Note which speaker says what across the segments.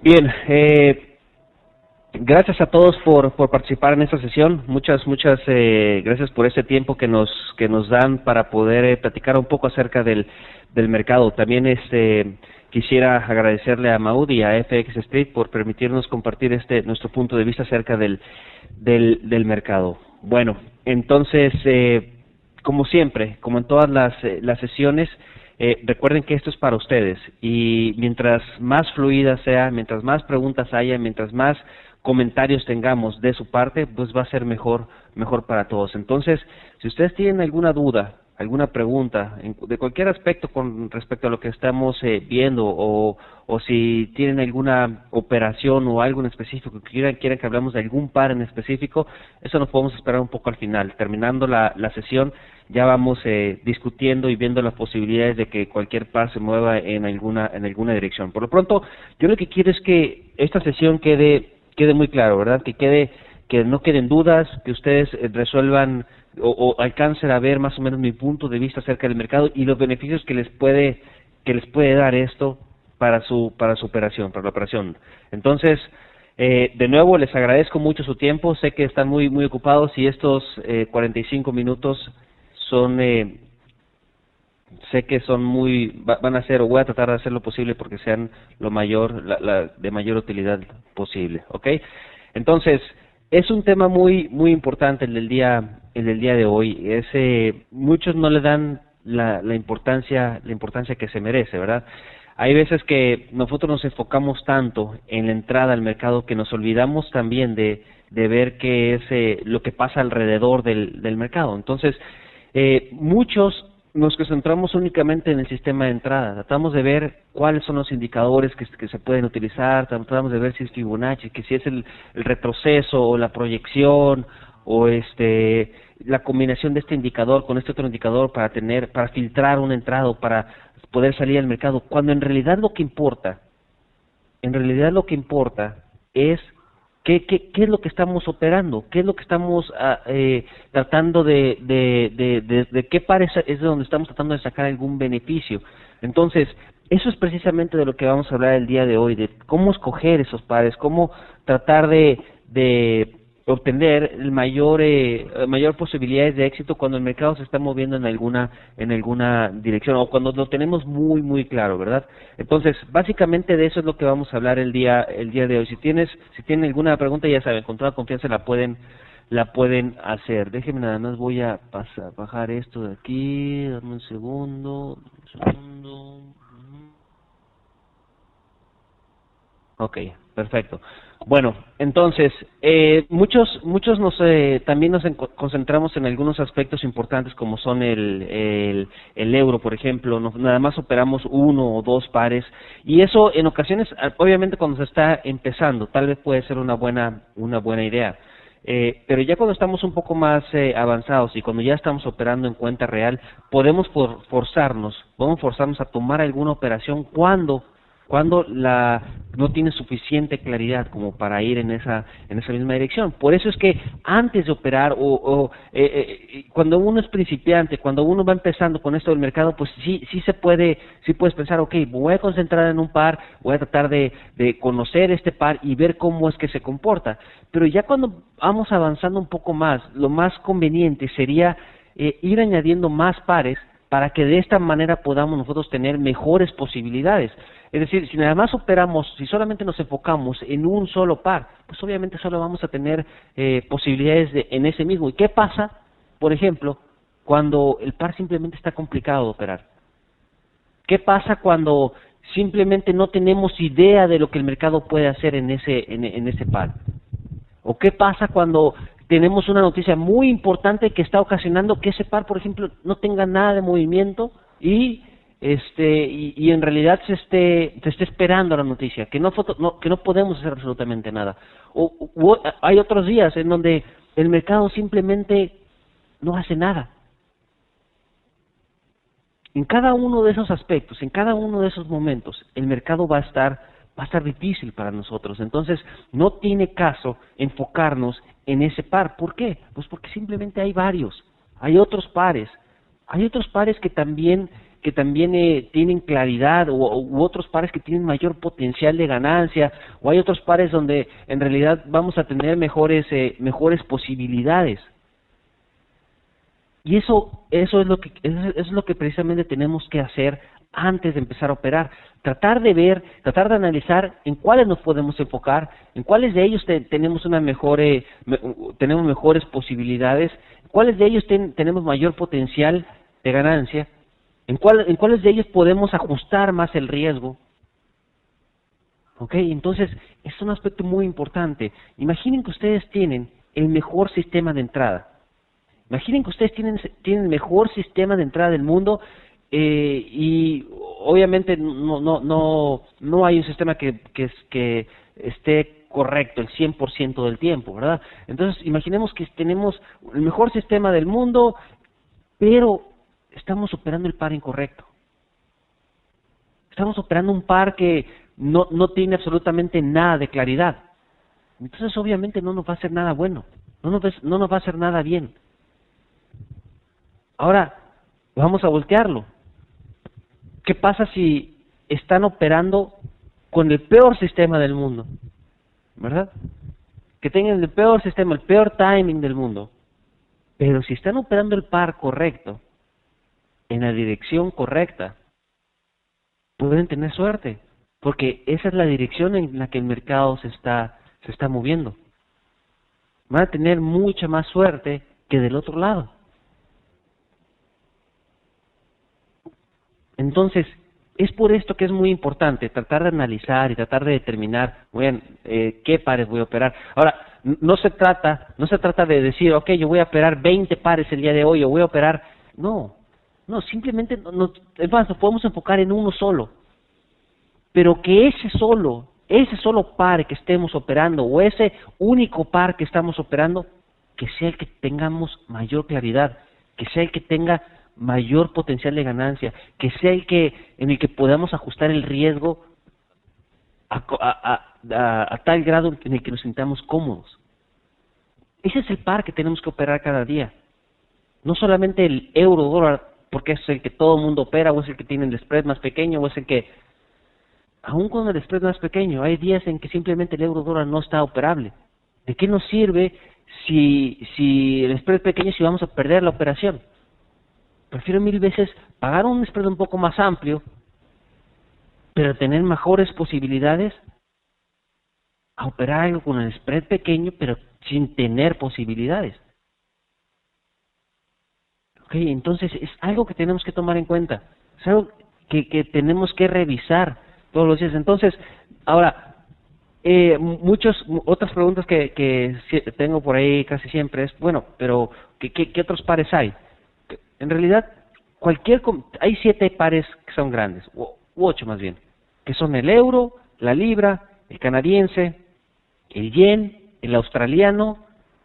Speaker 1: Bien, gracias a todos por participar en esta sesión. Muchas gracias por este tiempo que nos dan para poder platicar un poco acerca del mercado. También quisiera agradecerle a Maud y a FX Street por permitirnos compartir nuestro punto de vista acerca del mercado. Bueno, entonces, como siempre, como en todas las sesiones, recuerden que esto es para ustedes y mientras más fluida sea, mientras más preguntas haya, mientras más comentarios tengamos de su parte, pues va a ser mejor para todos. Entonces, si ustedes tienen alguna duda, alguna pregunta de cualquier aspecto con respecto a lo que estamos viendo o si tienen alguna operación o algo en específico que quieran que hablamos de algún par en específico, eso nos podemos esperar un poco al final. Terminando la sesión, ya vamos discutiendo y viendo las posibilidades de que cualquier par se mueva en alguna dirección. Por lo pronto, yo lo que quiero es que esta sesión quede muy claro, ¿verdad? Que no queden dudas, que ustedes resuelvan o alcancen a ver más o menos mi punto de vista acerca del mercado y los beneficios que les puede dar esto para su operación, para la operación. Entonces, de nuevo les agradezco mucho su tiempo. Sé que están muy ocupados y estos 45 minutos son sé que son van a ser, o voy a tratar de hacer lo posible porque sean de mayor utilidad posible, ¿ok? Entonces, es un tema muy importante el del día de hoy. Muchos no le dan la importancia que se merece, ¿verdad? Hay veces que nosotros nos enfocamos tanto en la entrada al mercado que nos olvidamos también de ver qué es lo que pasa alrededor del mercado. Entonces, muchos nos concentramos únicamente en el sistema de entrada, tratamos de ver cuáles son los indicadores que se pueden utilizar, tratamos de ver si es Fibonacci, que si es el retroceso o la proyección o la combinación de este indicador con este otro indicador para filtrar una entrada o para poder salir al mercado, cuando en realidad lo que importa es ¿qué es lo que estamos operando? ¿Qué es lo que estamos tratando de qué pares es de donde estamos tratando de sacar algún beneficio? Entonces, eso es precisamente de lo que vamos a hablar el día de hoy, de cómo escoger esos pares, cómo tratar de obtener mayor posibilidades de éxito cuando el mercado se está moviendo en alguna dirección o cuando lo tenemos muy claro, ¿verdad? Entonces, básicamente de eso es lo que vamos a hablar el día de hoy. Si tienen alguna pregunta, ya saben, con toda confianza la pueden hacer. Déjenme nada más, voy a bajar esto de aquí, dame un segundo. Ok, perfecto. Bueno, entonces, muchos también nos concentramos en algunos aspectos importantes como son el euro, por ejemplo. Nada más operamos uno o dos pares y eso en ocasiones, obviamente cuando se está empezando, tal vez puede ser una buena idea. Pero ya cuando estamos un poco más avanzados y cuando ya estamos operando en cuenta real, podemos forzarnos a tomar alguna operación cuando no tiene suficiente claridad como para ir en esa misma dirección. Por eso es que antes de operar cuando uno es principiante, cuando uno va empezando con esto del mercado, pues sí puedes pensar, okay, voy a concentrar en un par, voy a tratar de conocer este par y ver cómo es que se comporta. Pero ya cuando vamos avanzando un poco más, lo más conveniente sería ir añadiendo más pares para que de esta manera podamos nosotros tener mejores posibilidades. Es decir, si nada más si solamente nos enfocamos en un solo par, pues obviamente solo vamos a tener posibilidades en ese mismo. ¿Y qué pasa, por ejemplo, cuando el par simplemente está complicado de operar? ¿Qué pasa cuando simplemente no tenemos idea de lo que el mercado puede hacer en ese par? ¿O qué pasa cuando tenemos una noticia muy importante que está ocasionando que ese par, por ejemplo, no tenga nada de movimiento y en realidad se esté esperando la noticia, que no podemos hacer absolutamente nada? Hay otros días en donde el mercado simplemente no hace nada. En cada uno de esos aspectos, en cada uno de esos momentos, el mercado va a estar difícil para nosotros. Entonces, no tiene caso enfocarnos en ese par. ¿Por qué? Pues porque simplemente hay varios. Hay otros pares que también que también tienen claridad, u otros pares que tienen mayor potencial de ganancia, o hay otros pares donde en realidad vamos a tener mejores posibilidades. Y eso es lo que precisamente tenemos que hacer antes de empezar a operar. Tratar de analizar en cuáles nos podemos enfocar, en cuáles de ellos tenemos tenemos mejores posibilidades, cuáles de ellos tenemos mayor potencial de ganancia, en cuáles de ellos podemos ajustar más el riesgo. ¿Ok? Entonces, es un aspecto muy importante. Imaginen que ustedes tienen el mejor sistema de entrada. Imaginen que ustedes tienen el mejor sistema de entrada del mundo, y obviamente no hay un sistema que esté correcto el 100% del tiempo, ¿verdad? Entonces, imaginemos que tenemos el mejor sistema del mundo, pero estamos operando el par incorrecto. Estamos operando un par que no tiene absolutamente nada de claridad. Entonces, obviamente, no nos va a hacer nada bueno, no nos va a hacer nada bien. Ahora, vamos a voltearlo. ¿Qué pasa si están operando con el peor sistema del mundo? ¿Verdad? Que tengan el peor sistema, el peor timing del mundo. Pero si están operando el par correcto, en la dirección correcta, pueden tener suerte, porque esa es la dirección en la que el mercado se está moviendo. Van a tener mucha más suerte que del otro lado. Entonces, es por esto que es muy importante tratar de analizar y tratar de determinar, qué pares voy a operar. Ahora, no se trata de decir, ok, yo voy a operar 20 pares el día de hoy, o voy a operar... No, simplemente, es más, nos podemos enfocar en uno solo. Pero que ese solo par que estemos operando, o ese único par que estamos operando, que sea el que tengamos mayor claridad, que sea el que tenga mayor potencial de ganancia, que sea en el que podamos ajustar el riesgo a tal grado en el que nos sintamos cómodos. Ese es el par que tenemos que operar cada día. No solamente el euro-dólar, porque es el que todo el mundo opera, o es el que tiene el spread más pequeño, o es el que... Aún con el spread más pequeño, hay días en que simplemente el euro-dólar no está operable. ¿De qué nos sirve si el spread es pequeño, si vamos a perder la operación? Prefiero 1000 veces pagar un spread un poco más amplio, pero tener mejores posibilidades, a operar algo con el spread pequeño, pero sin tener posibilidades. ¿Ok? Entonces, es algo que tenemos que tomar en cuenta. Es algo que tenemos que revisar todos los días. Entonces, ahora, otras preguntas que tengo por ahí casi siempre es, pero ¿qué otros pares hay? En realidad, hay 7 pares que son grandes, u 8 más bien, que son el euro, la libra, el canadiense, el yen, el australiano,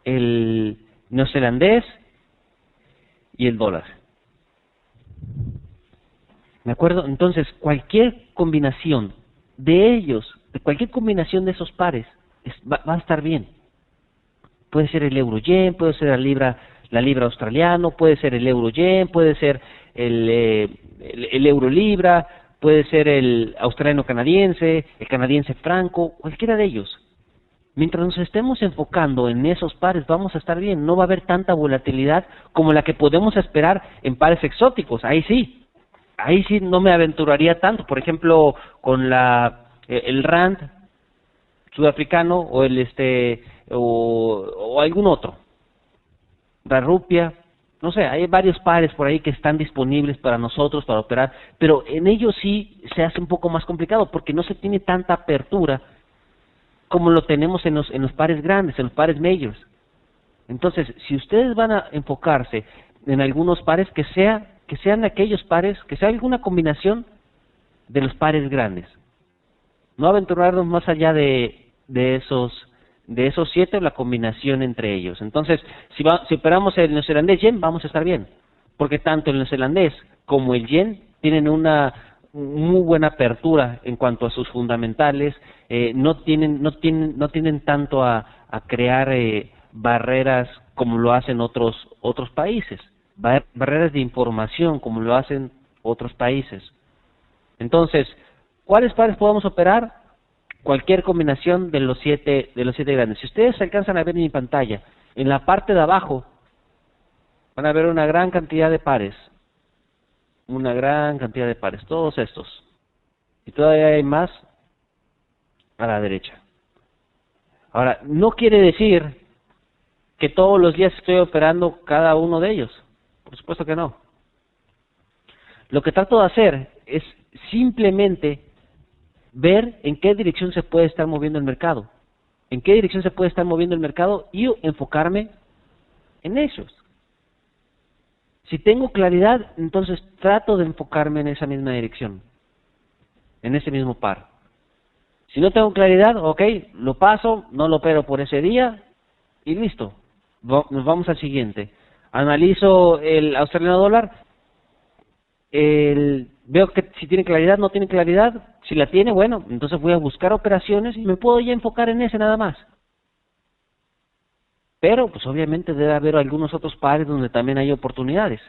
Speaker 1: el neozelandés y el dólar. ¿De acuerdo? Entonces, cualquier combinación de ellos, cualquier combinación de esos pares, va a estar bien. Puede ser el euro-yen, puede ser la libra australiano, puede ser el euro-yen, puede ser el euro-libra, puede ser el australiano-canadiense, el canadiense-franco, cualquiera de ellos. Mientras nos estemos enfocando en esos pares, vamos a estar bien. No va a haber tanta volatilidad como la que podemos esperar en pares exóticos. Ahí sí no me aventuraría tanto. Por ejemplo, con el rand sudafricano, o algún otro, la rupia, no sé, hay varios pares por ahí que están disponibles para nosotros para operar, pero en ellos sí se hace un poco más complicado porque no se tiene tanta apertura como lo tenemos en los pares grandes, en los pares majors. Entonces, si ustedes van a enfocarse en algunos pares, que sean aquellos pares, que sea alguna combinación de los pares grandes. No aventurarnos más allá de esos 7, o la combinación entre ellos. Entonces, si operamos el neozelandés yen, vamos a estar bien, porque tanto el neozelandés como el yen tienen una muy buena apertura en cuanto a sus fundamentales, no tienen tanto a crear barreras como lo hacen otros países, barreras de información como lo hacen otros países. Entonces, ¿cuáles pares podemos operar? Cualquier combinación de los siete grandes. Si ustedes alcanzan a ver en mi pantalla, en la parte de abajo van a ver una gran cantidad de pares. Todos estos. Y todavía hay más a la derecha. Ahora, no quiere decir que todos los días estoy operando cada uno de ellos. Por supuesto que no. Lo que trato de hacer es simplemente ver en qué dirección se puede estar moviendo el mercado. En qué dirección se puede estar moviendo el mercado y enfocarme en ellos. Si tengo claridad, entonces trato de enfocarme en esa misma dirección, en ese mismo par. Si no tengo claridad, ok, lo paso, no lo opero por ese día y listo. Nos vamos al siguiente. Analizo el australiano dólar, veo que si tiene claridad, no tiene claridad. Si la tiene, bueno, entonces voy a buscar operaciones y me puedo ya enfocar en ese nada más. Pero, pues obviamente debe haber algunos otros pares donde también hay oportunidades.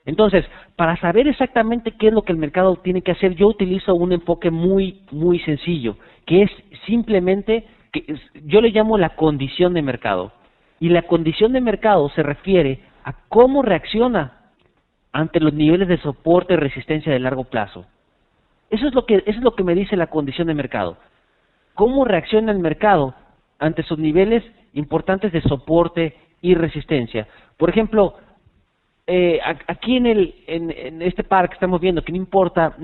Speaker 1: Entonces, para saber exactamente qué es lo que el mercado tiene que hacer, yo utilizo un enfoque muy sencillo, que es simplemente, yo le llamo la condición de mercado. Y la condición de mercado se refiere a cómo reacciona ante los niveles de soporte y resistencia de largo plazo. Eso es lo que me dice la condición de mercado. ¿Cómo reacciona el mercado ante sus niveles importantes de soporte y resistencia? Por ejemplo, aquí en este par que estamos viendo, que no importa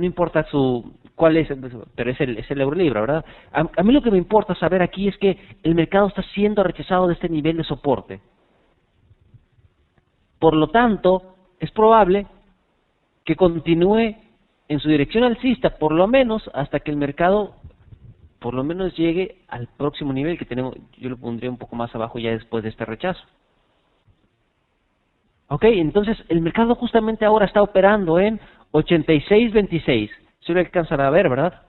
Speaker 1: cuál es, pero es el euro libra, ¿verdad? A mí lo que me importa saber aquí es que el mercado está siendo rechazado de este nivel de soporte. Por lo tanto, es probable que continúe en su dirección alcista, por lo menos hasta que el mercado por lo menos llegue al próximo nivel que tenemos. Yo lo pondría un poco más abajo ya después de este rechazo. Ok, entonces el mercado justamente ahora está operando en 86.26. Si lo alcanzan a ver, ¿verdad?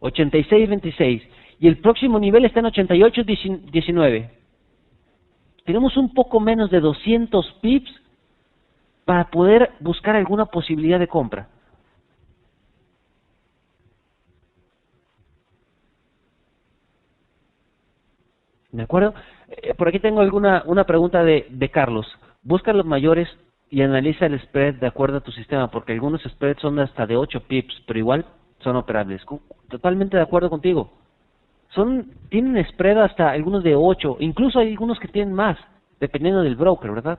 Speaker 1: 86.26. Y el próximo nivel está en 88.19. Tenemos un poco menos de 200 pips para poder buscar alguna posibilidad de compra. ¿De acuerdo? Por aquí tengo una pregunta de Carlos. Busca los mayores y analiza el spread de acuerdo a tu sistema, porque algunos spreads son hasta de 8 pips, pero igual son operables. Totalmente de acuerdo contigo. Tienen spread hasta algunos de 8, incluso hay algunos que tienen más, dependiendo del broker, ¿verdad?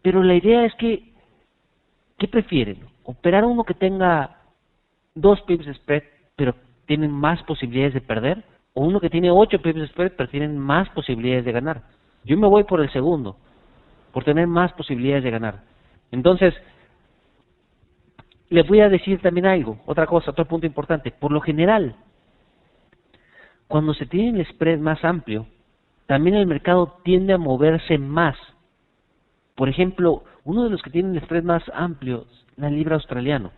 Speaker 1: Pero la idea es que, ¿qué prefieren? ¿Operar uno que tenga 2 pips de spread, pero tienen más posibilidades de perder? ¿O uno que tiene 8 pips de spread, pero tienen más posibilidades de ganar? Yo me voy por el segundo, por tener más posibilidades de ganar. Entonces, les voy a decir también algo, otra cosa, otro punto importante. Por lo general, cuando se tiene el spread más amplio, también el mercado tiende a moverse más. Por ejemplo, uno de los que tienen el spread más amplio, la libra australiana.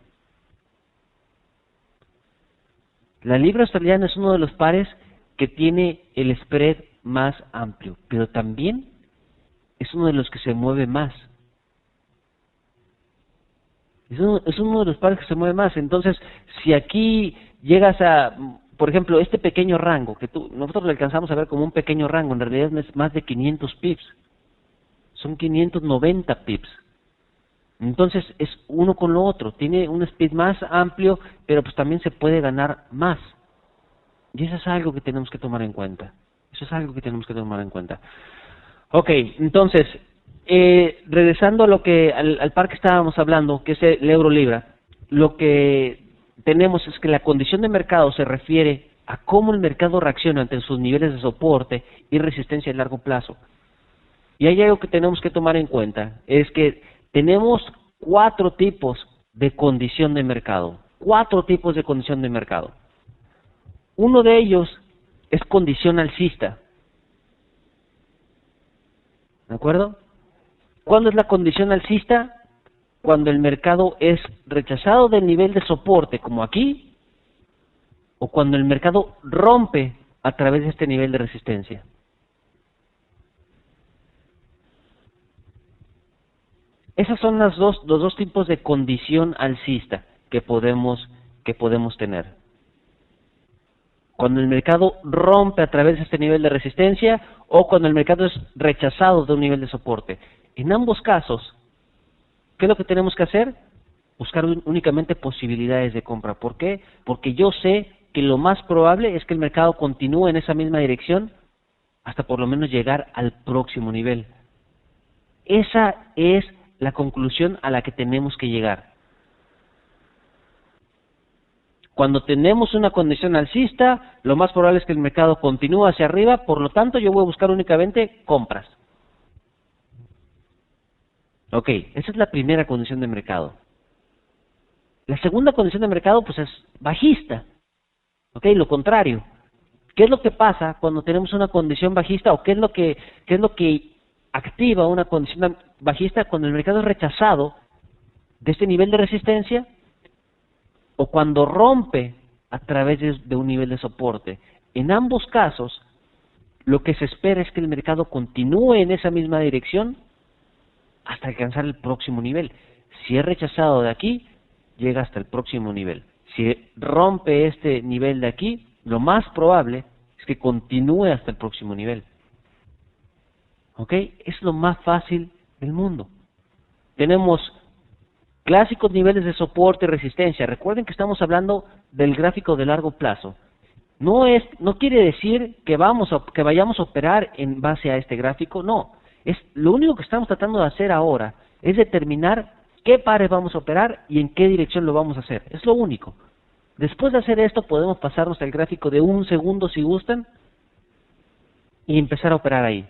Speaker 1: La libra australiana es uno de los pares que tiene el spread más amplio, pero también es uno de los que se mueve más. Es uno de los pares que se mueve más. Entonces, si aquí llegas a, por ejemplo, este pequeño rango, que nosotros lo alcanzamos a ver como un pequeño rango, en realidad es más de 500 pips. Son 590 pips. Entonces, es uno con lo otro. Tiene un speed más amplio, pero pues también se puede ganar más. Y eso es algo que tenemos que tomar en cuenta. Ok, entonces, regresando a al par que estábamos hablando, que es el euro libra, lo que tenemos es que la condición de mercado se refiere a cómo el mercado reacciona ante sus niveles de soporte y resistencia a largo plazo. Y hay algo que tenemos que tomar en cuenta, es que tenemos 4 tipos de condición de mercado. 4 tipos de condición de mercado. Uno de ellos es condición alcista. ¿De acuerdo? ¿Cuándo es la condición alcista? Cuando el mercado es rechazado del nivel de soporte, como aquí, o cuando el mercado rompe a través de este nivel de resistencia. Esos son los dos tipos de condición alcista que podemos tener. Cuando el mercado rompe a través de este nivel de resistencia o cuando el mercado es rechazado de un nivel de soporte. En ambos casos, ¿qué es lo que tenemos que hacer? Buscar únicamente posibilidades de compra. ¿Por qué? Porque yo sé que lo más probable es que el mercado continúe en esa misma dirección hasta por lo menos llegar al próximo nivel. Esa es la conclusión a la que tenemos que llegar. Cuando tenemos una condición alcista, lo más probable es que el mercado continúe hacia arriba, por lo tanto yo voy a buscar únicamente compras. Ok, esa es la primera condición de mercado. La segunda condición de mercado pues es bajista. Ok, lo contrario. ¿Qué es lo que pasa cuando tenemos una condición bajista o qué es lo que activa una condición bajista cuando el mercado es rechazado de este nivel de resistencia o cuando rompe a través de un nivel de soporte? En ambos casos, lo que se espera es que el mercado continúe en esa misma dirección hasta alcanzar el próximo nivel. Si es rechazado de aquí, llega hasta el próximo nivel. Si rompe este nivel de aquí, lo más probable es que continúe hasta el próximo nivel. ¿Ok? Es lo más fácil del mundo. Tenemos clásicos niveles de soporte y resistencia. Recuerden que estamos hablando del gráfico de largo plazo. No quiere decir que vayamos a operar en base a este gráfico, no. Lo único que estamos tratando de hacer ahora es determinar qué pares vamos a operar y en qué dirección lo vamos a hacer. Es lo único. Después de hacer esto podemos pasarnos al gráfico de 1 segundo si gustan y empezar a operar ahí.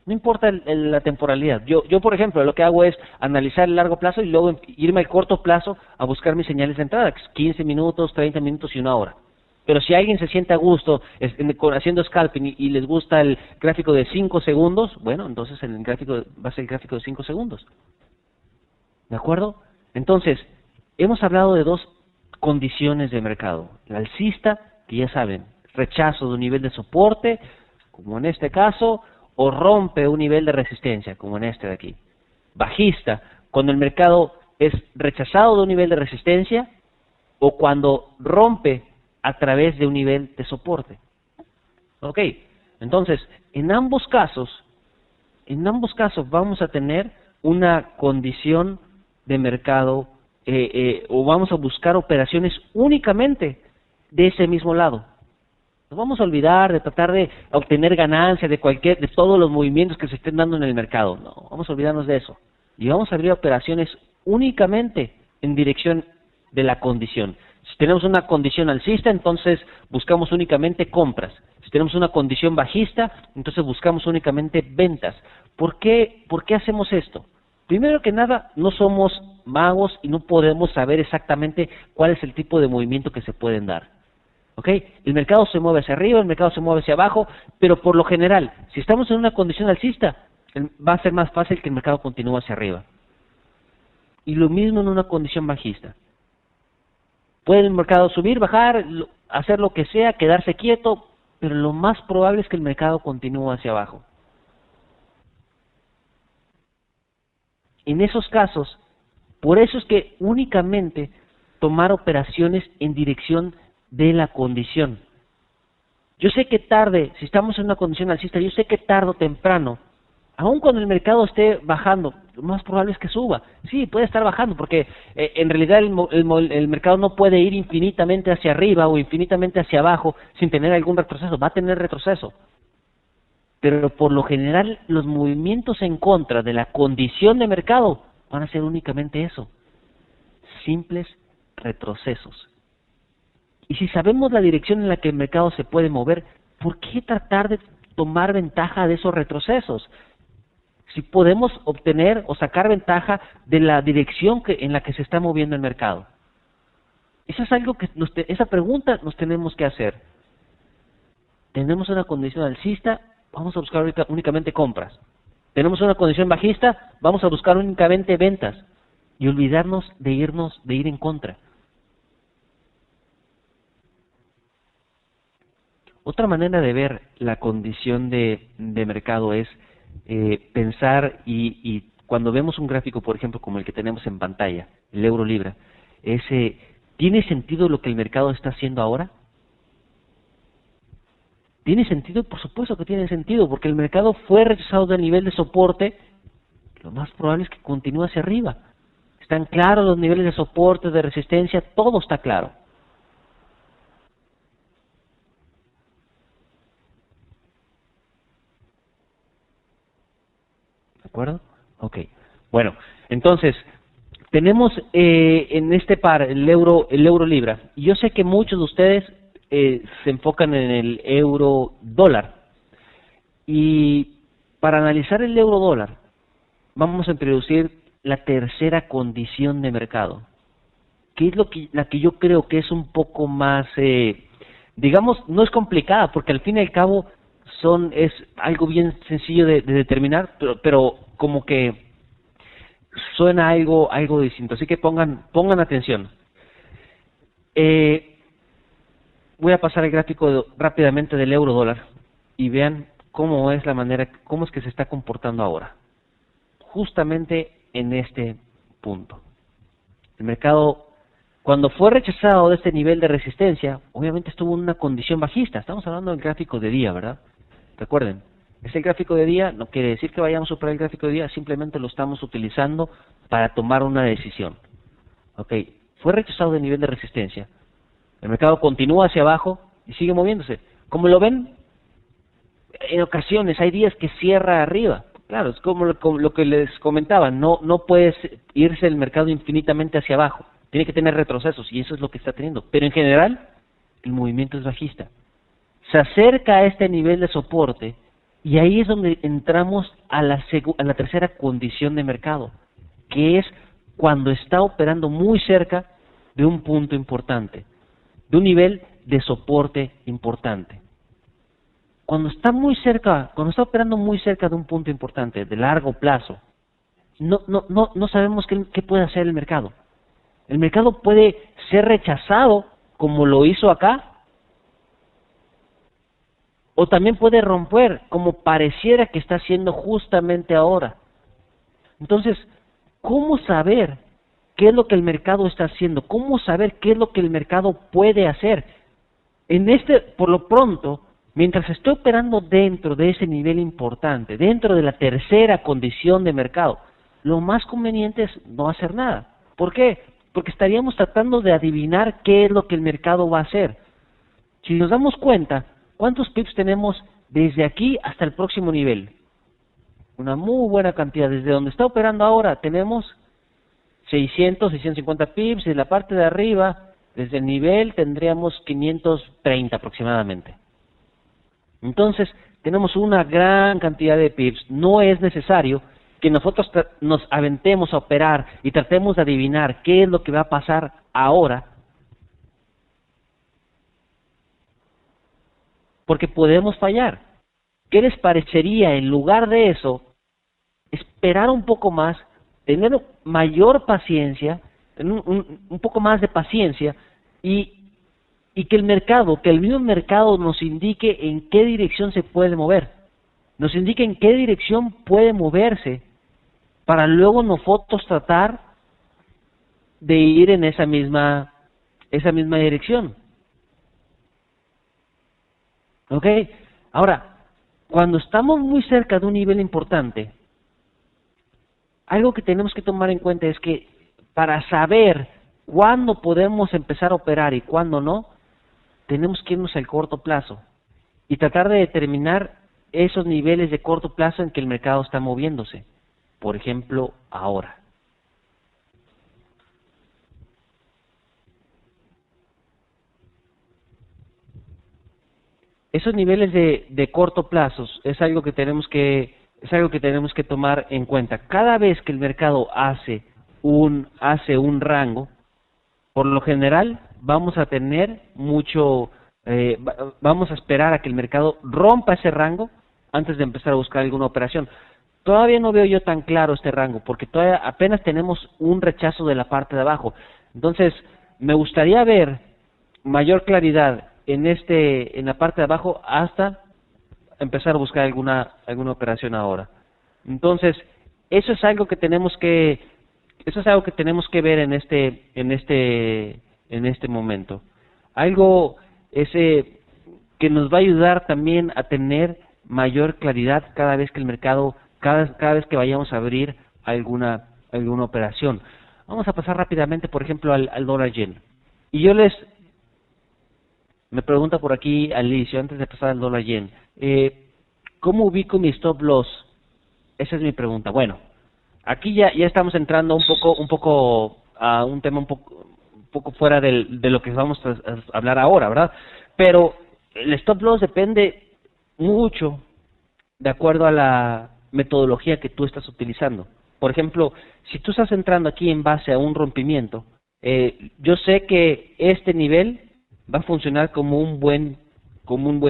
Speaker 1: No importa la temporalidad. Yo, por ejemplo, lo que hago es analizar el largo plazo y luego irme al corto plazo a buscar mis señales de entrada, que es 15 minutos, 30 minutos y 1 hora. Pero si alguien se siente a gusto haciendo scalping y les gusta el gráfico de 5 segundos, bueno, entonces el gráfico va a ser el gráfico de 5 segundos. ¿De acuerdo? Entonces, hemos hablado de dos condiciones de mercado. La alcista, que ya saben, rechazo de un nivel de soporte, como en este caso, o rompe un nivel de resistencia, como en este de aquí. Bajista, cuando el mercado es rechazado de un nivel de resistencia o cuando rompe a través de un nivel de soporte. Ok, entonces, en ambos casos vamos a tener una condición de mercado o vamos a buscar operaciones únicamente de ese mismo lado. Nos vamos a olvidar de tratar de obtener ganancias de todos los movimientos que se estén dando en el mercado. No, vamos a olvidarnos de eso. Y vamos a abrir operaciones únicamente en dirección de la condición. Si tenemos una condición alcista, entonces buscamos únicamente compras. Si tenemos una condición bajista, entonces buscamos únicamente ventas. ¿Por qué hacemos esto? Primero que nada, no somos magos y no podemos saber exactamente cuál es el tipo de movimiento que se pueden dar. ¿Ok? El mercado se mueve hacia arriba, el mercado se mueve hacia abajo, pero por lo general, si estamos en una condición alcista, va a ser más fácil que el mercado continúe hacia arriba. Y lo mismo en una condición bajista. Puede el mercado subir, bajar, hacer lo que sea, quedarse quieto, pero lo más probable es que el mercado continúe hacia abajo. En esos casos, por eso es que únicamente tomar operaciones en dirección de la condición. Yo sé que tarde, si estamos en una condición alcista, yo sé que tarde o temprano, aun cuando el mercado esté bajando, lo más probable es que suba. Sí, puede estar bajando, porque en realidad el mercado no puede ir infinitamente hacia arriba o infinitamente hacia abajo sin tener algún retroceso, va a tener retroceso. Pero por lo general los movimientos en contra de la condición de mercado van a ser únicamente eso, simples retrocesos. Y si sabemos la dirección en la que el mercado se puede mover, ¿por qué tratar de tomar ventaja de esos retrocesos? Si podemos obtener o sacar ventaja de la dirección en la que se está moviendo el mercado. Eso es algo que esa pregunta nos tenemos que hacer. Tenemos una condición alcista, vamos a buscar únicamente compras. Tenemos una condición bajista, vamos a buscar únicamente ventas y olvidarnos de ir en contra. Otra manera de ver la condición de mercado es pensar y cuando vemos un gráfico, por ejemplo, como el que tenemos en pantalla, el euro-libra, ¿tiene sentido lo que el mercado está haciendo ahora? ¿Tiene sentido? Por supuesto que tiene sentido, porque el mercado fue rechazado del nivel de soporte, lo más probable es que continúe hacia arriba. Están claros los niveles de soporte, de resistencia, todo está claro. ¿De acuerdo? Ok. Bueno, entonces, tenemos en este par el euro libra, y yo sé que muchos de ustedes se enfocan en el euro dólar, y para analizar el euro dólar, vamos a introducir la tercera condición de mercado, que es la que yo creo que es un poco más, digamos, no es complicada, porque al fin y al cabo es algo bien sencillo de determinar, pero como que suena algo distinto, así que pongan atención. Voy a pasar el gráfico rápidamente del euro dólar y vean cómo es que se está comportando ahora, justamente en este punto. El mercado, cuando fue rechazado de este nivel de resistencia, obviamente estuvo en una condición bajista. Estamos hablando del gráfico de día, ¿verdad? Recuerden, es el gráfico de día, no quiere decir que vayamos a superar el gráfico de día, simplemente lo estamos utilizando para tomar una decisión. Ok, fue rechazado del nivel de resistencia. El mercado continúa hacia abajo y sigue moviéndose. Como lo ven, en ocasiones hay días que cierra arriba. Claro, es como lo que les comentaba, no puede irse el mercado infinitamente hacia abajo, tiene que tener retrocesos y eso es lo que está teniendo. Pero en general, el movimiento es bajista. Se acerca a este nivel de soporte y ahí es donde entramos a la tercera condición de mercado, que es cuando está operando muy cerca de un punto importante, de un nivel de soporte importante. Cuando está operando muy cerca de un punto importante, de largo plazo, no sabemos qué puede hacer el mercado. El mercado puede ser rechazado, como lo hizo acá, o también puede romper, como pareciera que está haciendo justamente ahora. Entonces, ¿cómo saber qué es lo que el mercado está haciendo? ¿Cómo saber qué es lo que el mercado puede hacer? Por lo pronto, mientras esté operando dentro de ese nivel importante, dentro de la tercera condición de mercado, lo más conveniente es no hacer nada. ¿Por qué? Porque estaríamos tratando de adivinar qué es lo que el mercado va a hacer. Si nos damos cuenta, ¿cuántos pips tenemos desde aquí hasta el próximo nivel? Una muy buena cantidad. Desde donde está operando ahora tenemos 600, 650 pips, y en la parte de arriba, desde el nivel, tendríamos 530 aproximadamente. Entonces, tenemos una gran cantidad de pips. No es necesario que nosotros nos aventemos a operar y tratemos de adivinar qué es lo que va a pasar ahora, porque podemos fallar. ¿Qué les parecería, en lugar de eso, esperar un poco más, tener mayor paciencia, tener un poco más de paciencia y que el mismo mercado nos indique en qué dirección se puede mover, nos indique en qué dirección puede moverse, para luego nosotros tratar de ir en esa misma dirección? ¿Ok? Ahora, cuando estamos muy cerca de un nivel importante, algo que tenemos que tomar en cuenta es que para saber cuándo podemos empezar a operar y cuándo no, tenemos que irnos al corto plazo y tratar de determinar esos niveles de corto plazo en que el mercado está moviéndose. Por ejemplo, ahora. Esos niveles de corto plazo es algo que tenemos que tomar en cuenta. Cada vez que el mercado hace un rango, por lo general vamos a tener vamos a esperar a que el mercado rompa ese rango antes de empezar a buscar alguna operación. Todavía no veo yo tan claro este rango, porque todavía apenas tenemos un rechazo de la parte de abajo. Entonces, me gustaría ver mayor claridad en la parte de abajo hasta empezar a buscar alguna operación ahora. Entonces, eso es algo que tenemos que, eso es algo que tenemos que ver en este momento. Algo ese que nos va a ayudar también a tener mayor claridad cada vez que el mercado, cada vez que vayamos a abrir alguna operación. Vamos a pasar rápidamente, por ejemplo, al dólar yen. Y me pregunta por aquí Alicia, antes de pasar al dólar yen, ¿cómo ubico mi stop loss? Esa es mi pregunta. Bueno, aquí ya estamos entrando un poco a un tema un poco fuera de lo que vamos a hablar ahora, ¿verdad? Pero el stop loss depende mucho de acuerdo a la metodología que tú estás utilizando. Por ejemplo, si tú estás entrando aquí en base a un rompimiento, yo sé que este nivel va a funcionar como un buen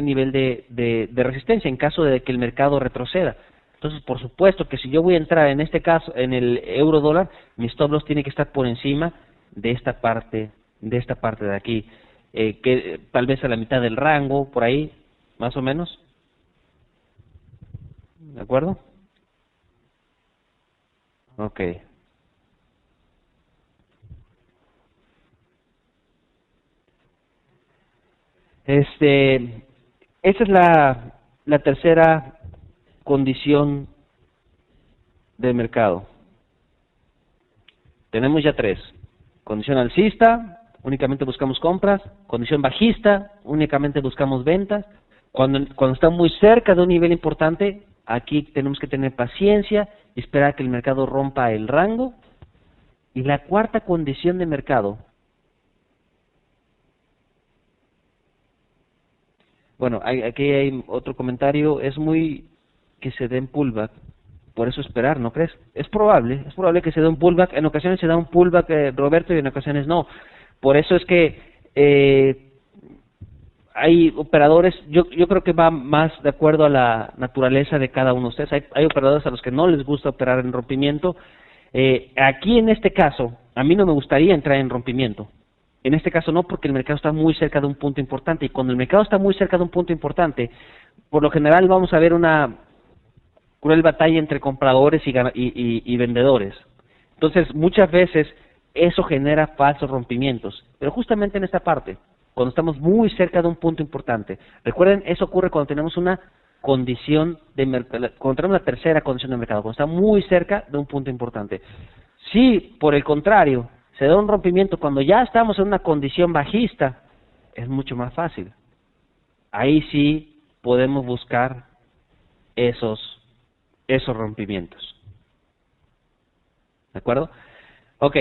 Speaker 1: nivel de resistencia en caso de que el mercado retroceda. Entonces, por supuesto que si yo voy a entrar en este caso en el euro dólar, mi stop loss tiene que estar por encima de esta parte de aquí, que tal vez a la mitad del rango, por ahí, más o menos. ¿De acuerdo? Ok. Esa es la tercera condición del mercado. Tenemos ya tres. Condición alcista, únicamente buscamos compras. Condición bajista, únicamente buscamos ventas. Cuando está muy cerca de un nivel importante, aquí tenemos que tener paciencia y esperar que el mercado rompa el rango. Y la cuarta condición de mercado, bueno, aquí hay otro comentario, es muy que se den pullback, por eso esperar, ¿no crees? Es probable que se dé un pullback, en ocasiones se da un pullback, Roberto, y en ocasiones no. Por eso es que hay operadores, yo creo que va más de acuerdo a la naturaleza de cada uno de ustedes. Hay operadores a los que no les gusta operar en rompimiento. Aquí en este caso, a mí no me gustaría entrar en rompimiento. En este caso no, porque el mercado está muy cerca de un punto importante, y cuando el mercado está muy cerca de un punto importante, por lo general vamos a ver una cruel batalla entre compradores y vendedores. Entonces, muchas veces eso genera falsos rompimientos, pero justamente en esta parte, cuando estamos muy cerca de un punto importante, recuerden, eso ocurre cuando tenemos una condición de mercado, cuando tenemos la tercera condición de mercado, cuando está muy cerca de un punto importante. Si, por el contrario, se da un rompimiento cuando ya estamos en una condición bajista, es mucho más fácil. Ahí sí podemos buscar esos rompimientos. ¿De acuerdo? Ok.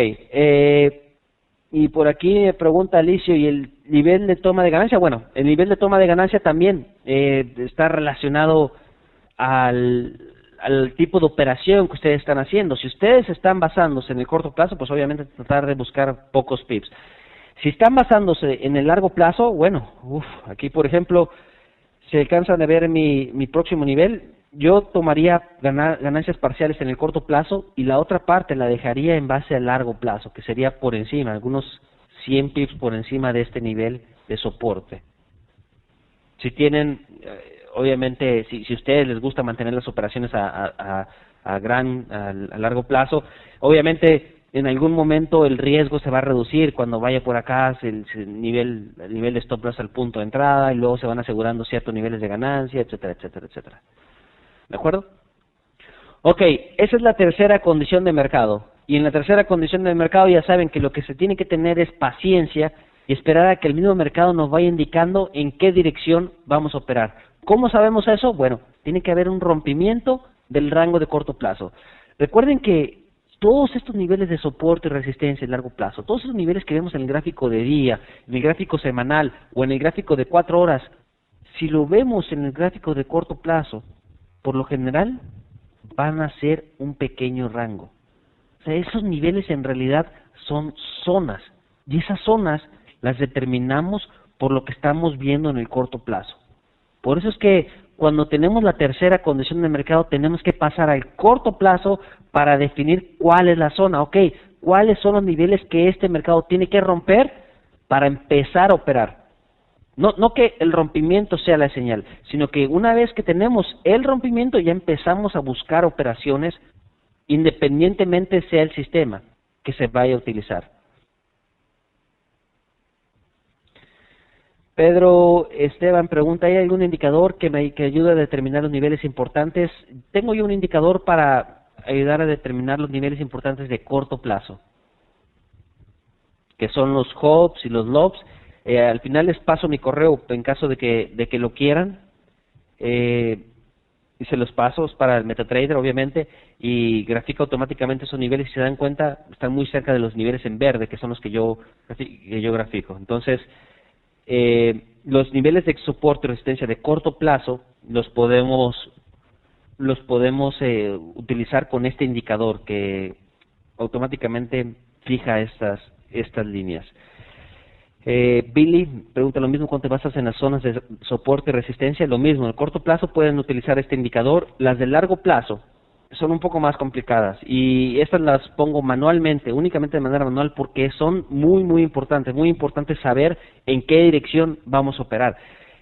Speaker 1: Y por aquí me pregunta Alicio, ¿y el nivel de toma de ganancia? Bueno, el nivel de toma de ganancia también está relacionado al tipo de operación que ustedes están haciendo. Si ustedes están basándose en el corto plazo, pues obviamente tratar de buscar pocos pips. Si están basándose en el largo plazo, bueno, aquí por ejemplo, si alcanzan a ver mi próximo nivel, yo tomaría ganancias parciales en el corto plazo y la otra parte la dejaría en base a largo plazo, que sería por encima, algunos 100 pips por encima de este nivel de soporte. Si tienen, obviamente, si a ustedes les gusta mantener las operaciones a largo plazo, obviamente en algún momento el riesgo se va a reducir cuando vaya por acá el nivel de stop loss al punto de entrada, y luego se van asegurando ciertos niveles de ganancia, etcétera, etcétera, etcétera. ¿De acuerdo? Ok, esa es la tercera condición de mercado. Y en la tercera condición de mercado ya saben que lo que se tiene que tener es paciencia y esperar a que el mismo mercado nos vaya indicando en qué dirección vamos a operar. ¿Cómo sabemos eso? Bueno, tiene que haber un rompimiento del rango de corto plazo. Recuerden que todos estos niveles de soporte y resistencia en largo plazo, todos esos niveles que vemos en el gráfico de día, en el gráfico semanal o en el gráfico de 4 horas, si lo vemos en el gráfico de corto plazo, por lo general van a ser un pequeño rango. O sea, esos niveles en realidad son zonas, y esas zonas las determinamos por lo que estamos viendo en el corto plazo. Por eso es que cuando tenemos la tercera condición de mercado tenemos que pasar al corto plazo para definir cuál es la zona. Ok, cuáles son los niveles que este mercado tiene que romper para empezar a operar. No que el rompimiento sea la señal, sino que una vez que tenemos el rompimiento ya empezamos a buscar operaciones independientemente sea el sistema que se vaya a utilizar. Pedro Esteban pregunta, ¿hay algún indicador que ayude a determinar los niveles importantes? Tengo yo un indicador para ayudar a determinar los niveles importantes de corto plazo, que son los HOBs y los LOBs. Al final les paso mi correo en caso de que lo quieran, y se los paso para el MetaTrader, obviamente, y grafica automáticamente esos niveles. Si se dan cuenta, están muy cerca de los niveles en verde, que son los que yo grafico. Entonces, los niveles de soporte y resistencia de corto plazo los podemos utilizar con este indicador que automáticamente fija estas líneas. Billy pregunta lo mismo, ¿cuánto te basas en las zonas de soporte y resistencia? Lo mismo, en el corto plazo pueden utilizar este indicador. Las de largo plazo son un poco más complicadas y estas las pongo manualmente, únicamente de manera manual, porque son muy importantes saber en qué dirección vamos a operar.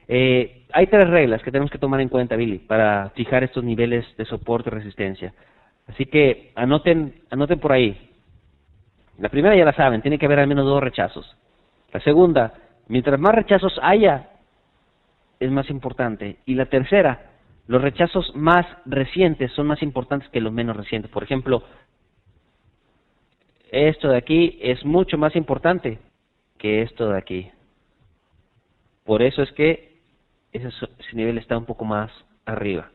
Speaker 1: Hay 3 reglas que tenemos que tomar en cuenta, Billy, para fijar estos niveles de soporte y resistencia. Así que anoten por ahí. La primera ya la saben, tiene que haber al menos 2 rechazos. La segunda, mientras más rechazos haya, es más importante. Y la tercera, los rechazos más recientes son más importantes que los menos recientes. Por ejemplo, esto de aquí es mucho más importante que esto de aquí. Por eso es que ese nivel está un poco más arriba.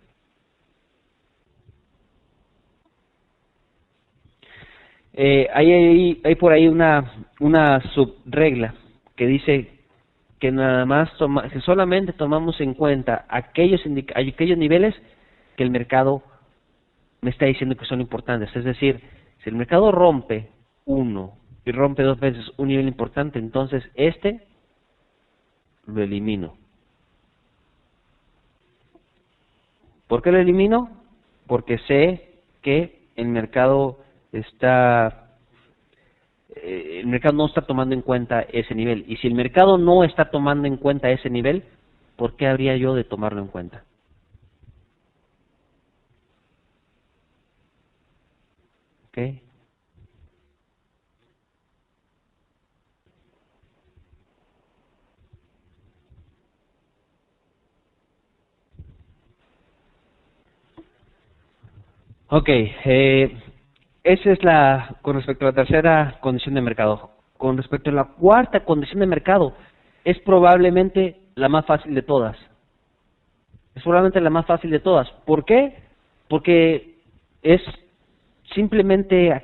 Speaker 1: Hay por ahí una subregla que dice que que solamente tomamos en cuenta aquellos niveles que el mercado me está diciendo que son importantes. Es decir, si el mercado rompe uno y rompe 2 veces un nivel importante, entonces lo elimino. ¿Por qué lo elimino? Porque sé que el mercado no está tomando en cuenta ese nivel. Y si el mercado no está tomando en cuenta ese nivel, ¿por qué habría yo de tomarlo en cuenta? ¿Ok? Ok, esa es con respecto a la tercera condición de mercado. Con respecto a la cuarta condición de mercado, es probablemente la más fácil de todas. Es probablemente la más fácil de todas. ¿Por qué? Porque es simplemente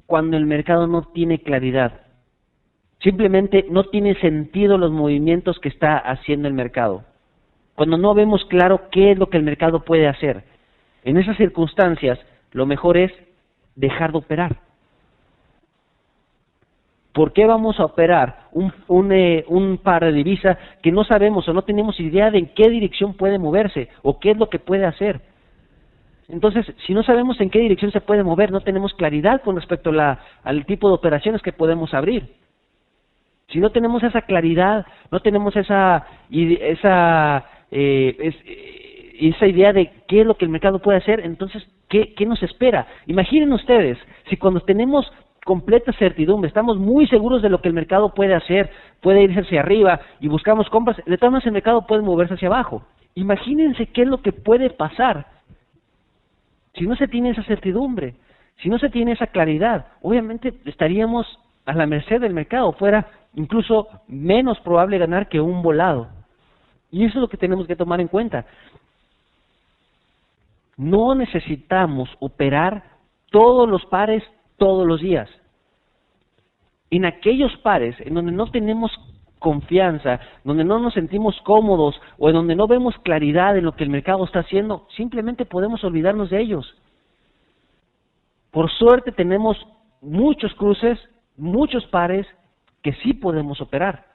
Speaker 1: cuando el mercado no tiene claridad. Simplemente no tiene sentido los movimientos que está haciendo el mercado. Cuando no vemos claro qué es lo que el mercado puede hacer. En esas circunstancias, lo mejor es dejar de operar. ¿Por qué vamos a operar un par de divisa que no sabemos o no tenemos idea de en qué dirección puede moverse o qué es lo que puede hacer? Entonces, si no sabemos en qué dirección se puede mover, no tenemos claridad con respecto al tipo de operaciones que podemos abrir. Si no tenemos esa claridad, no tenemos esa idea de qué es lo que el mercado puede hacer, entonces, ¿qué nos espera? Imaginen ustedes, si cuando tenemos completa certidumbre, estamos muy seguros de lo que el mercado puede hacer, puede irse hacia arriba y buscamos compras, de todas maneras el mercado puede moverse hacia abajo. Imagínense qué es lo que puede pasar si no se tiene esa certidumbre, si no se tiene esa claridad. Obviamente estaríamos a la merced del mercado, fuera incluso menos probable ganar que un volado. Y eso es lo que tenemos que tomar en cuenta. No necesitamos operar todos los pares todos los días. En aquellos pares en donde no tenemos confianza, donde no nos sentimos cómodos o en donde no vemos claridad en lo que el mercado está haciendo, simplemente podemos olvidarnos de ellos. Por suerte tenemos muchos cruces, muchos pares que sí podemos operar.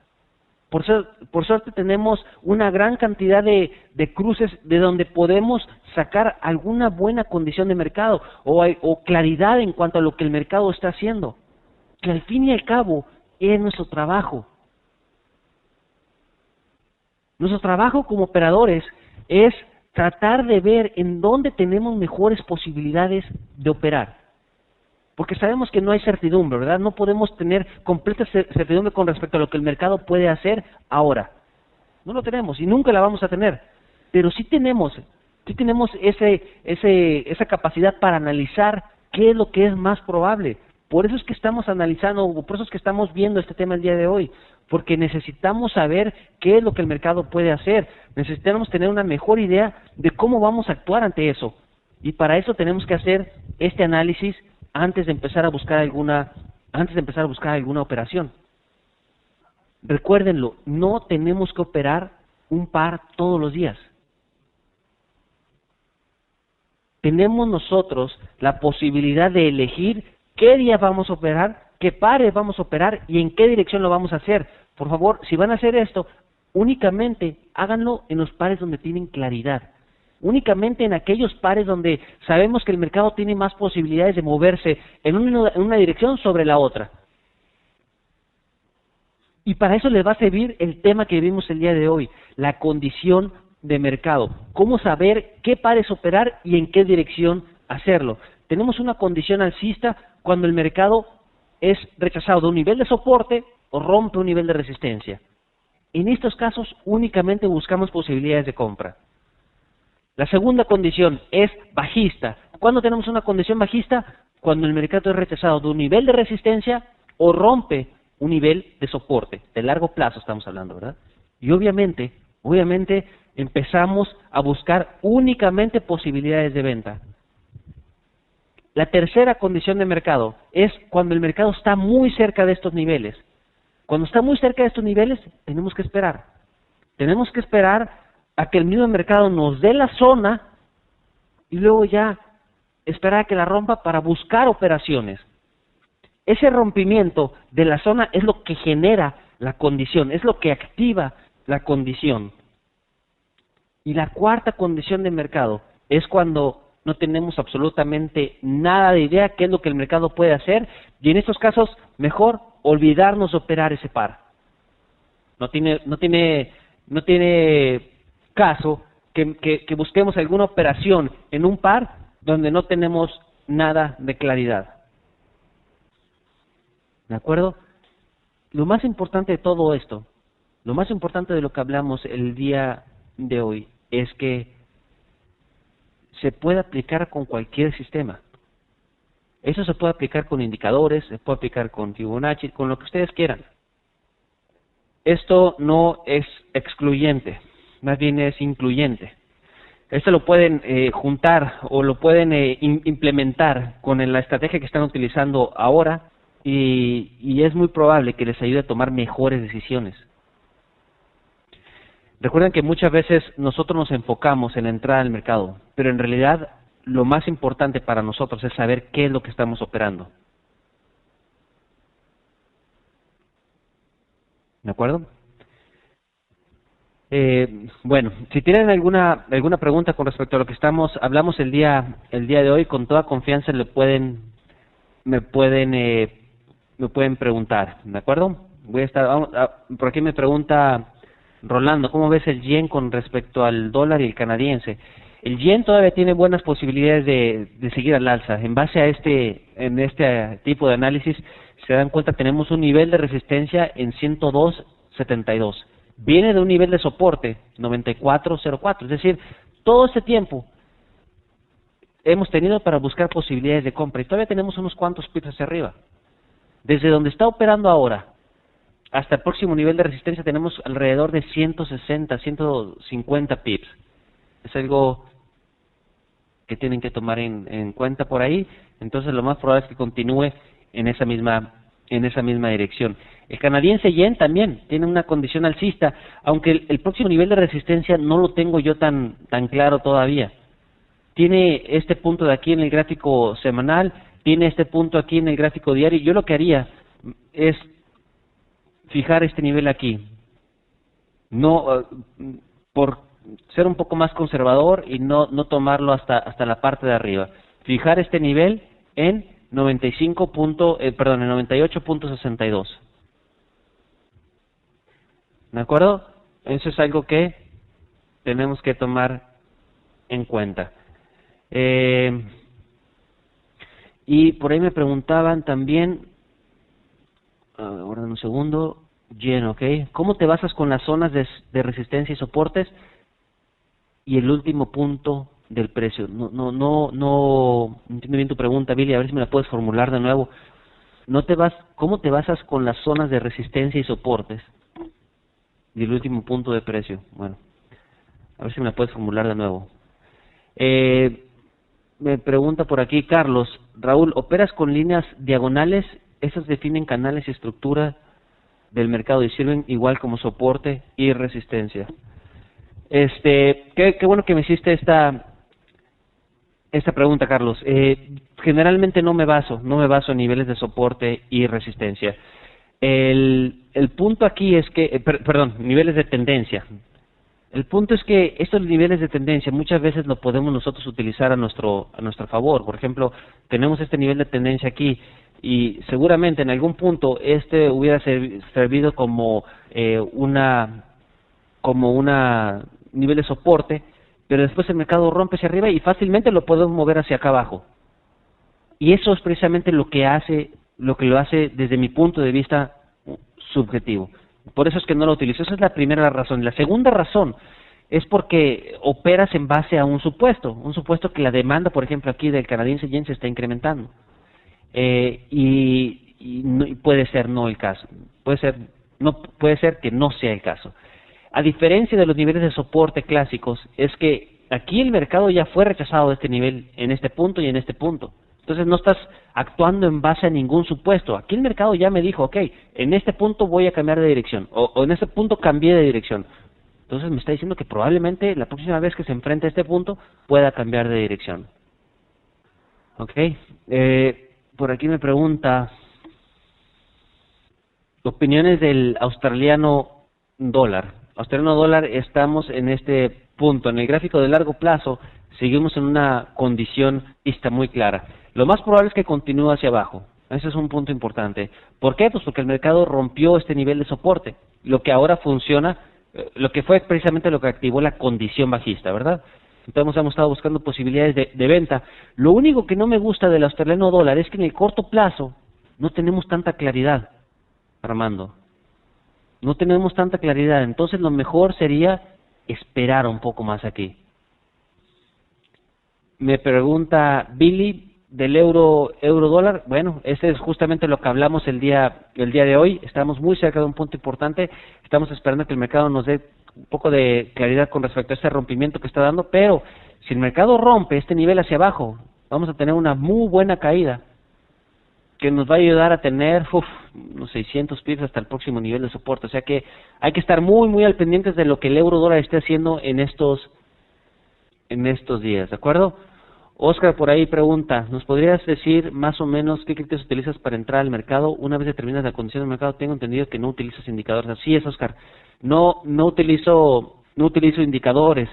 Speaker 1: Por suerte tenemos una gran cantidad de cruces de donde podemos sacar alguna buena condición de mercado o claridad en cuanto a lo que el mercado está haciendo, que al fin y al cabo es nuestro trabajo. Nuestro trabajo como operadores es tratar de ver en dónde tenemos mejores posibilidades de operar. Porque sabemos que no hay certidumbre, ¿verdad? No podemos tener completa certidumbre con respecto a lo que el mercado puede hacer ahora. No lo tenemos y nunca la vamos a tener. Pero sí tenemos esa capacidad para analizar qué es lo que es más probable. Por eso es que estamos analizando, por eso es que estamos viendo este tema el día de hoy, porque necesitamos saber qué es lo que el mercado puede hacer, necesitamos tener una mejor idea de cómo vamos a actuar ante eso, y para eso tenemos que hacer este análisis antes de empezar a buscar alguna operación. Recuérdenlo, no tenemos que operar un par todos los días. Tenemos nosotros la posibilidad de elegir qué día vamos a operar, qué pares vamos a operar y en qué dirección lo vamos a hacer. Por favor, si van a hacer esto, únicamente háganlo en los pares donde tienen claridad. Únicamente en aquellos pares donde sabemos que el mercado tiene más posibilidades de moverse en una dirección sobre la otra. Y para eso les va a servir el tema que vimos el día de hoy, la condición de mercado. Cómo saber qué pares operar y en qué dirección hacerlo. Tenemos una condición alcista cuando el mercado es rechazado de un nivel de soporte o rompe un nivel de resistencia. En estos casos únicamente buscamos posibilidades de compra. La segunda condición es bajista. ¿Cuándo tenemos una condición bajista? Cuando el mercado es rechazado de un nivel de resistencia o rompe un nivel de soporte. De largo plazo estamos hablando, ¿verdad? Y obviamente empezamos a buscar únicamente posibilidades de venta. La tercera condición de mercado es cuando el mercado está muy cerca de estos niveles. Cuando está muy cerca de estos niveles, tenemos que esperar. Tenemos que esperar a que el mismo mercado nos dé la zona y luego ya esperar a que la rompa para buscar operaciones. Ese rompimiento de la zona es lo que genera la condición, es lo que activa la condición. Y la cuarta condición de mercado es cuando no tenemos absolutamente nada de idea qué es lo que el mercado puede hacer, y en estos casos mejor olvidarnos de operar ese par. No tiene caso que busquemos alguna operación en un par donde no tenemos nada de claridad. ¿De acuerdo? Lo más importante de todo esto, lo más importante de lo que hablamos el día de hoy es que se puede aplicar con cualquier sistema. Eso se puede aplicar con indicadores, se puede aplicar con Fibonacci, con lo que ustedes quieran. Esto no es excluyente, más bien es incluyente. Esto lo pueden juntar o lo pueden implementar con la estrategia que están utilizando ahora y es muy probable que les ayude a tomar mejores decisiones. Recuerden que muchas veces nosotros nos enfocamos en la entrada al mercado, pero en realidad lo más importante para nosotros es saber qué es lo que estamos operando. ¿De acuerdo? Bueno, si tienen alguna pregunta con respecto a lo que hablamos el día de hoy, con toda confianza me pueden preguntar, ¿de acuerdo? Por aquí me pregunta Rolando, ¿cómo ves el yen con respecto al dólar y el canadiense? El yen todavía tiene buenas posibilidades de seguir al alza. En base a en este tipo de análisis, se dan cuenta, tenemos un nivel de resistencia en 102.72. Viene de un nivel de soporte, 94.04. Es decir, todo este tiempo hemos tenido para buscar posibilidades de compra y todavía tenemos unos cuantos pips hacia arriba. Desde donde está operando ahora hasta el próximo nivel de resistencia tenemos alrededor de 160, 150 pips. Es algo que tienen que tomar en cuenta por ahí. Entonces lo más probable es que continúe en esa misma dirección. El canadiense yen también tiene una condición alcista, aunque el próximo nivel de resistencia no lo tengo yo tan claro todavía. Tiene este punto de aquí en el gráfico semanal, tiene este punto aquí en el gráfico diario. Yo lo que haría es fijar este nivel aquí, no por ser un poco más conservador y no tomarlo hasta la parte de arriba. Fijar este nivel en 98.62. ¿De acuerdo? Eso es algo que tenemos que tomar en cuenta. Y por ahí me preguntaban también, ahora un segundo, Jen, ¿ok? ¿Cómo te basas con las zonas de resistencia y soportes? Y el último punto del precio. No entiendo bien tu pregunta, Billy, a ver si me la puedes formular de nuevo. ¿Cómo te basas con las zonas de resistencia y soportes? Y el último punto de precio. Bueno, a ver si me la puedes formular de nuevo. Me pregunta por aquí Carlos, Raúl, ¿operas con líneas diagonales? Esas definen canales y estructura del mercado y sirven igual como soporte y resistencia. Qué bueno que me hiciste esta pregunta, Carlos. Generalmente no me baso en niveles de soporte y resistencia. El punto aquí es que, perdón, niveles de tendencia. El punto es que estos niveles de tendencia muchas veces lo podemos nosotros utilizar a nuestro favor. Por ejemplo, tenemos este nivel de tendencia aquí y seguramente en algún punto hubiera servido como una nivel de soporte, pero después el mercado rompe hacia arriba y fácilmente lo podemos mover hacia acá abajo. Y eso es precisamente lo que lo hace desde mi punto de vista subjetivo. Por eso es que no lo utilizo. Esa es la primera razón. La segunda razón es porque operas en base a un supuesto que la demanda, por ejemplo, aquí del canadiense yen se está incrementando. Y puede ser no el caso. Puede ser que no sea el caso. A diferencia de los niveles de soporte clásicos, es que aquí el mercado ya fue rechazado de este nivel, en este punto y en este punto. Entonces no estás actuando en base a ningún supuesto. Aquí el mercado ya me dijo, ok, en este punto voy a cambiar de dirección, o en este punto cambié de dirección. Entonces me está diciendo que probablemente la próxima vez que se enfrente a este punto pueda cambiar de dirección. Ok, por aquí me pregunta, opiniones del australiano dólar. Australiano dólar, estamos en este punto. En el gráfico de largo plazo seguimos en una condición vista muy clara. Lo más probable es que continúe hacia abajo. Ese es un punto importante. ¿Por qué? Pues porque el mercado rompió este nivel de soporte. Lo que ahora funciona, lo que fue precisamente lo que activó la condición bajista, ¿verdad? Entonces hemos estado buscando posibilidades de venta. Lo único que no me gusta del australiano dólar es que en el corto plazo no tenemos tanta claridad, Armando. No tenemos tanta claridad. Entonces lo mejor sería esperar un poco más aquí. Me pregunta Billy del euro dólar. Bueno, ese es justamente lo que hablamos el día de hoy. Estamos muy cerca de un punto importante. Estamos esperando que el mercado nos dé un poco de claridad con respecto a este rompimiento que está dando, pero si el mercado rompe este nivel hacia abajo, vamos a tener una muy buena caída que nos va a ayudar a tener unos 600 pips hasta el próximo nivel de soporte. O sea que hay que estar muy muy al pendientes de lo que el euro dólar esté haciendo en estos días, ¿de acuerdo? Oscar por ahí pregunta, ¿nos podrías decir más o menos qué criterios utilizas para entrar al mercado? Una vez determinas la condición del mercado, tengo entendido que no utilizas indicadores. Así es, Oscar. No utilizo indicadores.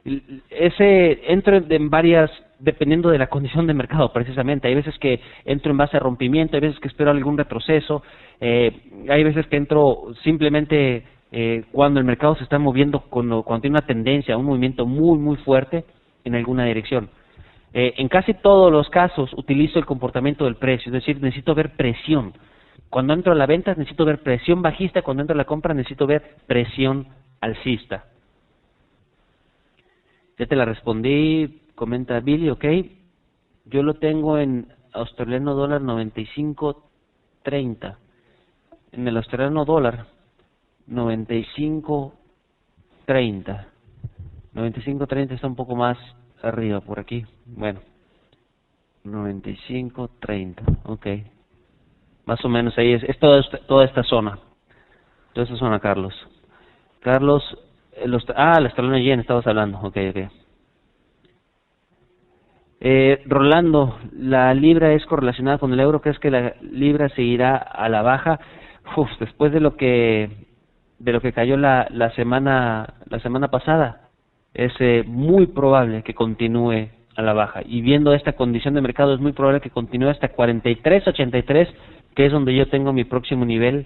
Speaker 1: Entro en varias, dependiendo de la condición de mercado precisamente. Hay veces que entro en base a rompimiento, hay veces que espero algún retroceso, hay veces que entro simplemente cuando el mercado se está moviendo, cuando tiene una tendencia, un movimiento muy muy fuerte en alguna dirección. En casi todos los casos utilizo el comportamiento del precio, es decir, necesito ver presión. Cuando entro a la venta necesito ver presión bajista, cuando entro a la compra necesito ver presión alcista. Ya te la respondí, comenta Billy, ok. Yo lo tengo en australiano dólar 95.30. En el australiano dólar 95.30. 95.30 está un poco más arriba por aquí. Bueno, 95.30, ok. Más o menos ahí es toda esta zona. Toda esta zona, Carlos. Carlos, el australiano yen estabas hablando, ok. Rolando, ¿la libra es correlacionada con el euro? ¿Crees que la libra seguirá a la baja? Después de lo que cayó la semana pasada, es muy probable que continúe a la baja. Y viendo esta condición de mercado, es muy probable que continúe hasta 43.83, que es donde yo tengo mi próximo nivel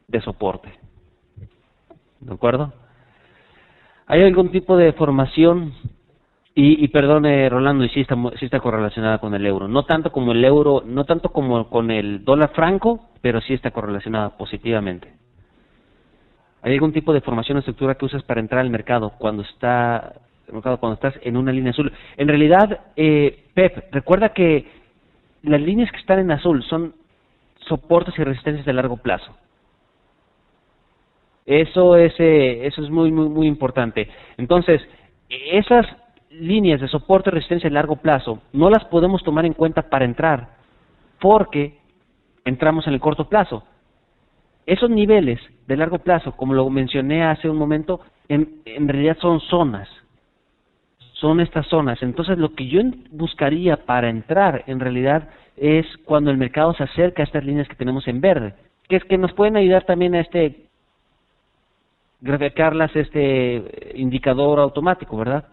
Speaker 1: de soporte. ¿De acuerdo? ¿Hay algún tipo de formación? Y perdone, Rolando, y sí está correlacionada con el euro. No tanto como el euro, no tanto como con el dólar franco, pero sí está correlacionada positivamente. ¿Hay algún tipo de formación o estructura que usas para entrar al mercado cuando cuando estás en una línea azul? En realidad, Pep, recuerda que las líneas que están en azul son soportes y resistencias de largo plazo. Eso es muy importante. Entonces, esas líneas de soporte y resistencia de largo plazo no las podemos tomar en cuenta para entrar, porque entramos en el corto plazo. Esos niveles de largo plazo, como lo mencioné hace un momento, en realidad son zonas. Son estas zonas. Entonces, lo que yo buscaría para entrar, en realidad, es cuando el mercado se acerca a estas líneas que tenemos en verde, que es que nos pueden ayudar también a graficarlas, indicador automático, ¿verdad?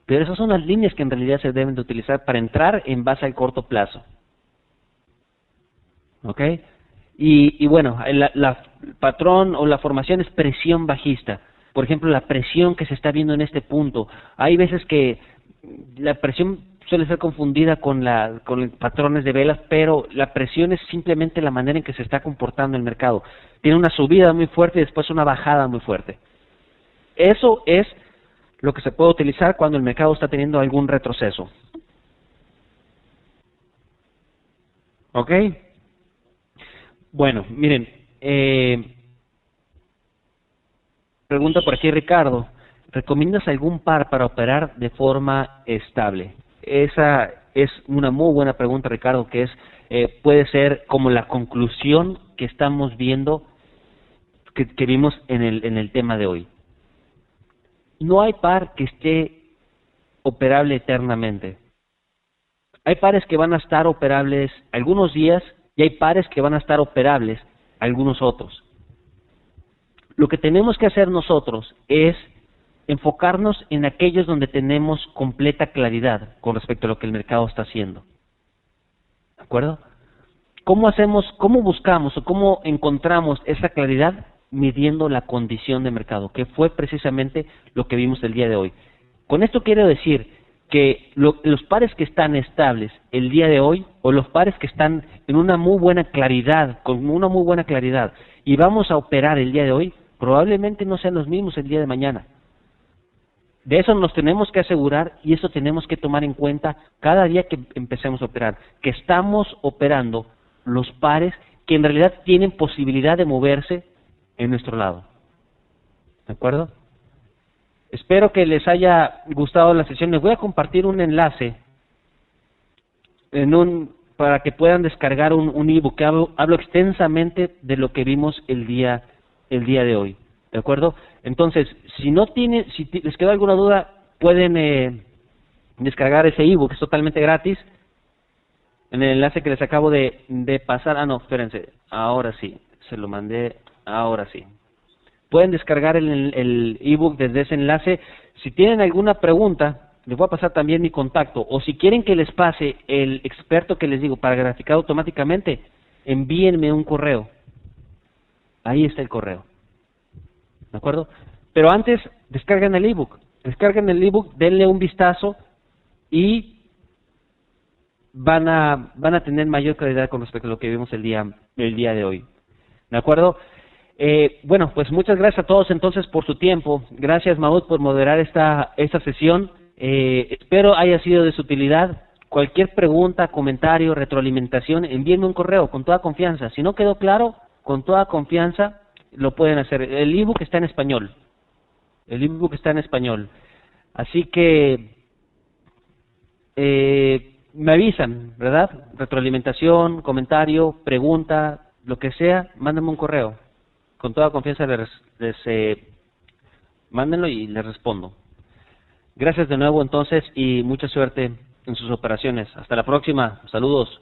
Speaker 1: Pero esas son las líneas que en realidad se deben de utilizar para entrar en base al corto plazo. ¿Ok? Y bueno, el patrón o la formación es presión bajista. Por ejemplo, la presión que se está viendo en este punto. Hay veces que la presión suele ser confundida con patrones de velas, pero la presión es simplemente la manera en que se está comportando el mercado. Tiene una subida muy fuerte y después una bajada muy fuerte. Eso es lo que se puede utilizar cuando el mercado está teniendo algún retroceso. ¿Ok? Bueno, miren, pregunta por aquí Ricardo, ¿recomiendas algún par para operar de forma estable? Esa es una muy buena pregunta, Ricardo, que puede ser como la conclusión que estamos viendo, que vimos en el tema de hoy. No hay par que esté operable eternamente. Hay pares que van a estar operables algunos días y hay pares que van a estar operables algunos otros. Lo que tenemos que hacer nosotros es enfocarnos en aquellos donde tenemos completa claridad con respecto a lo que el mercado está haciendo. ¿De acuerdo? ¿Cómo buscamos o cómo encontramos esa claridad? Midiendo la condición de mercado, que fue precisamente lo que vimos el día de hoy. Con esto quiero decir que los pares que están estables el día de hoy, o los pares que están en una muy buena claridad, con una muy buena claridad, y vamos a operar el día de hoy, probablemente no sean los mismos el día de mañana. De eso nos tenemos que asegurar y eso tenemos que tomar en cuenta cada día que empecemos a operar, que estamos operando los pares que en realidad tienen posibilidad de moverse en nuestro lado. ¿De acuerdo? Espero que les haya gustado la sesión. Les voy a compartir un enlace para que puedan descargar un ebook que hablo extensamente de lo que vimos el día de hoy. ¿De acuerdo? Entonces, si les queda alguna duda, pueden descargar ese ebook, es totalmente gratis, en el enlace que les acabo de pasar. Ah, no, espérense, ahora sí, se lo mandé, ahora sí. Pueden descargar el ebook desde ese enlace. Si tienen alguna pregunta, les voy a pasar también mi contacto, o si quieren que les pase el experto que les digo para graficar automáticamente, envíenme un correo. Ahí está el correo. ¿De acuerdo? Pero antes, descarguen el ebook. Denle un vistazo y van a tener mayor claridad con respecto a lo que vimos el día de hoy. ¿De acuerdo? Bueno, pues muchas gracias a todos entonces por su tiempo. Gracias, Maud, por moderar esta sesión. Espero haya sido de su utilidad. Cualquier pregunta, comentario, retroalimentación, envíenme un correo con toda confianza. Si no quedó claro, con toda confianza lo pueden hacer. El ebook está en español. Así que me avisan, ¿verdad? Retroalimentación, comentario, pregunta, lo que sea, mándenme un correo. Con toda confianza mándenlo y les respondo. Gracias de nuevo entonces y mucha suerte en sus operaciones. Hasta la próxima. Saludos.